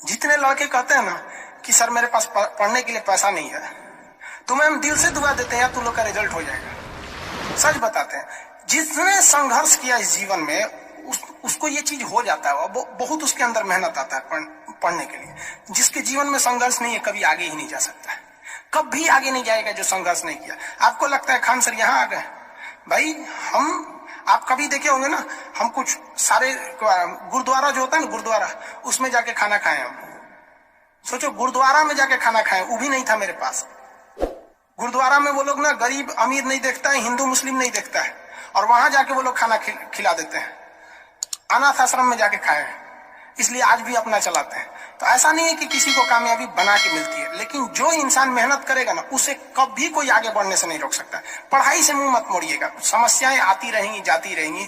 जितने लड़के कहते हैं ना कि सर मेरे पास पढ़ने के लिए पैसा नहीं है, तो मैम दिल से दुआ देते हैं यार तुम लोग का रिजल्ट हो जाएगा। सच बताते हैं, जिसने संघर्ष किया इस जीवन में उसको ये चीज हो जाता है, बहुत उसके अंदर मेहनत आता है पढ़ने के लिए। जिसके जीवन में संघर्ष नहीं है कभी आगे ही नहीं जा सकता है, कभी आगे नहीं जाएगा जो संघर्ष नहीं किया। आपको लगता है खान सर यहाँ आ गए, भाई आप कभी देखे होंगे ना, हम कुछ सारे गुरुद्वारा जो होता है ना, गुरुद्वारा उसमें जाके खाना खाए हम। सोचो गुरुद्वारा में जाके खाना खाए, वो भी नहीं था मेरे पास। गुरुद्वारा में वो लोग ना गरीब अमीर नहीं देखता है, हिंदू मुस्लिम नहीं देखता है, और वहां जाके वो लोग खाना खिला देते हैं। अनाथ आश्रम में जाके खाए, इसलिए आज भी अपना चलाते हैं। तो ऐसा नहीं है कि किसी को कामयाबी बना के मिलती है, लेकिन जो इंसान मेहनत करेगा ना उसे कभी कोई आगे बढ़ने से नहीं रोक सकता। पढ़ाई से मुंह मत मोड़िएगा, समस्याएं आती रहेंगी जाती रहेंगी,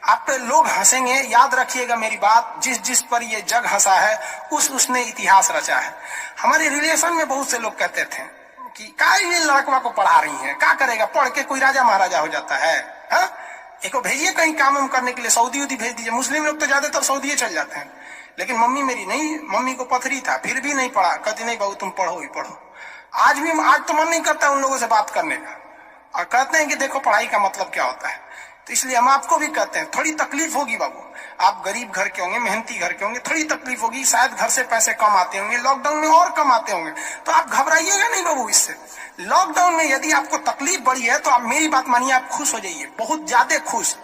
आप पे लोग हंसेंगे। याद रखिएगा मेरी बात, जिस पर ये जग हंसा है उसने इतिहास रचा है। हमारे रिलेशन में बहुत से लोग कहते थे कि क्या ये लड़कवा को पढ़ा रही है, क्या करेगा, पढ़ के कोई राजा महाराजा हो जाता है। एक भेजिए कहीं काम करने के लिए, सऊदी उदी भेज दीजिए। मुस्लिम लोग तो ज्यादातर सऊदी चल जाते हैं, लेकिन मम्मी मेरी नहीं, मम्मी को पथरी था फिर भी नहीं पढ़ा। कहती नहीं बहू तुम पढ़ो ही पढ़ो। आज तो मन नहीं करता उन लोगों से बात करने का, और कहते हैं कि देखो पढ़ाई का मतलब क्या होता है। तो इसलिए हम आपको भी कहते हैं, थोड़ी तकलीफ होगी बाबू, आप गरीब घर के होंगे, मेहनती घर के होंगे, थोड़ी तकलीफ होगी, शायद घर से पैसे कम आते होंगे, लॉकडाउन में और कम आते होंगे, तो आप घबराइएगा नहीं बाबू इससे। लॉकडाउन में यदि आपको तकलीफ बढ़ी है तो आप मेरी बात मानिए, आप खुश हो जाइए, बहुत ज्यादा खुश।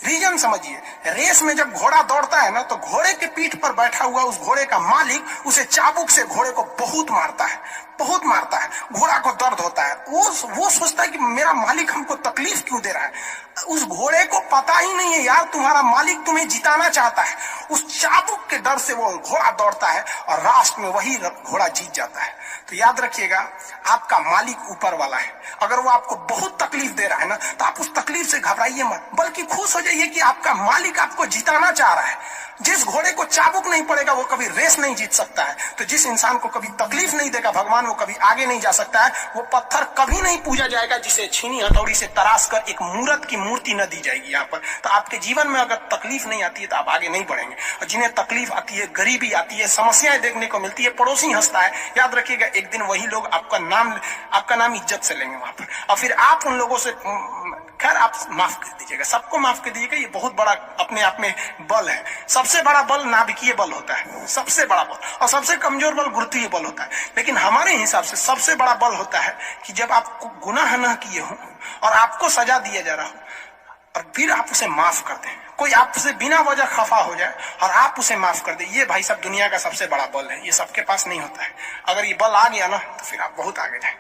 रीजन समझिए, रेस में जब घोड़ा दौड़ता है ना, तो घोड़े के पीठ पर बैठा हुआ उस घोड़े का मालिक उसे चाबुक से घोड़े को बहुत मारता है, बहुत मारता है। घोड़ा को दर्द होता है, वो सोचता है कि मेरा मालिक हमको तकलीफ क्यों दे रहा है। उस घोड़े को पता ही नहीं है यार तुम्हारा मालिक तुम्हें जिताना चाहता है। उस चाबुक के डर से वो घोड़ा दौड़ता है और लास्ट में वही घोड़ा जीत जाता है। तो याद रखिएगा, आपका मालिक ऊपर वाला है। अगर वो आपको बहुत तकलीफ दे रहा है ना, तो आप उस तकलीफ से घबराइए मत, बल्कि खुश हो जाइए कि आपका मालिक आपको जिताना चाह रहा है। जिस घोड़े को चाबुक नहीं पड़ेगा वो कभी रेस नहीं जीत सकता है। तो जिस इंसान को कभी तकलीफ नहीं देगा भगवान, वो कभी आगे नहीं जा सकता है। वो पत्थर कभी नहीं पूजा जाएगा जिसे छीनी हथौड़ी से तराश कर एक मूर्त की मूर्ति न दी जाएगी यहाँ पर। तो आपके जीवन में अगर तकलीफ नहीं आती है तो आप आगे नहीं बढ़ेंगे। और जिन्हें तकलीफ आती है, गरीबी आती है, समस्याएं देखने को मिलती है, पड़ोसी हंसता है, याद रखिएगा एक दिन वही लोग आपका नाम इज्जत से लेंगे वहां पर। और फिर आप उन लोगों से, खैर आप माफ कर दीजिएगा, सबको माफ कर दीजिएगा। ये बहुत बड़ा अपने आप में बल है। सबसे बड़ा बल नाभिकीय बल होता है, सबसे बड़ा बल, और सबसे कमजोर बल गुरुत्वीय बल होता है। लेकिन हमारे हिसाब से सबसे बड़ा बल होता है कि जब आप गुनाह न किए हो और आपको सजा दिया जा रहा हो, और फिर आप उसे माफ कर दें। कोई आपसे बिना वजह खफा हो जाए और आप उसे माफ कर दें, ये भाई साहब दुनिया का सबसे बड़ा बल है। ये सबके पास नहीं होता है। अगर ये बल आ गया ना तो फिर आप बहुत आगे जाएं।